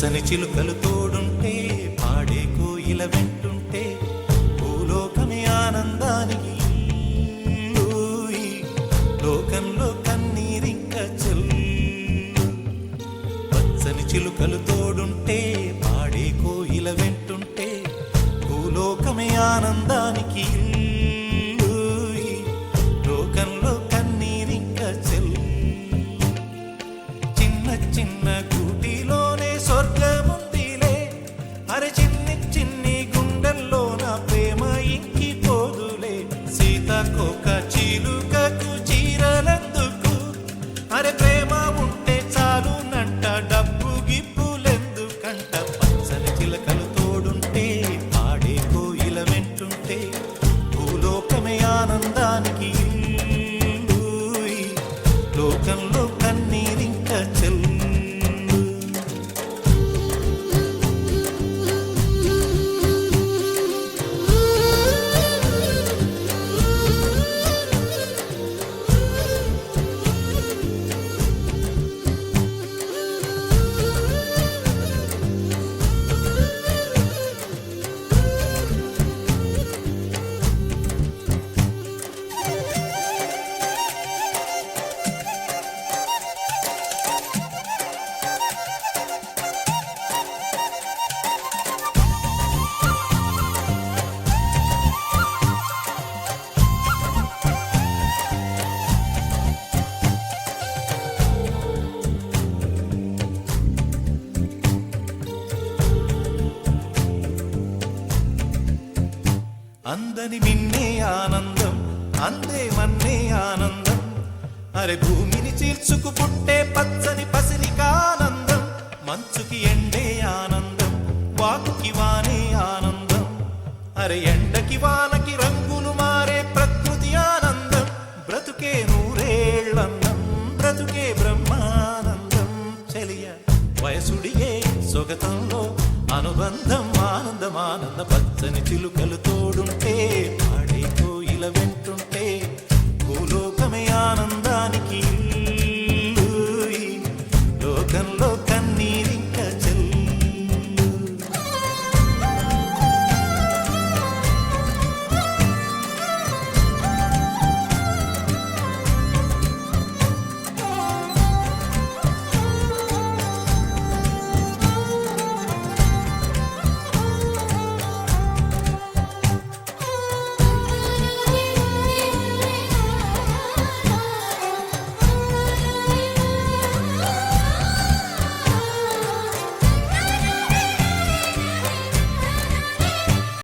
పచ్చని చిలుకలు తోడుంటే పాడే కోయిల వెంటుంటే భూలోకమే ఆనందానికి లోకంలో కన్నీరింక చెల్లు పచ్చని చిలుకలు తోడుంటే పాడే కోయిల వెంటుంటే భూలోకమే ఆనందానికి లోకంలో కన్నీరింక చెల్లు చిన్న చిన్న గూటిలోనే స్వర్గముందిలే అరే చిన్ని చిన్ని గుండెల్లో నా ప్రేమ ఇంకిపోదులే సీతాకోక చిలుకకు చీరలందుకు అరే ప్రేమ ఉంటే చాలు నంట డబ్బు గిప్పులెందుకంట పచ్చని చిలకలు తోడుంటే పాడే కోయిల వెంటుంటే భూలోకమే ఆనందానికి లోకంలో కన్నీరింక చెల్లు అందని మిన్నే ఆనందం అందే మన్నే ఆనందం అరే భూమిని చీల్చుకు పుట్టే పచ్చని పసిరికానందం మంచుకి ఎండే ఆనందం వాకుకి వానే ఆనందం అరే ఎండకి వానకి రంగులు మారే ప్రకృతి ఆనందం బ్రతుకే నూరేళ్ళందం బ్రతుకే బ్రహ్మానందం చెలియ వయసుడిగే సొగతంలో అనుబంధం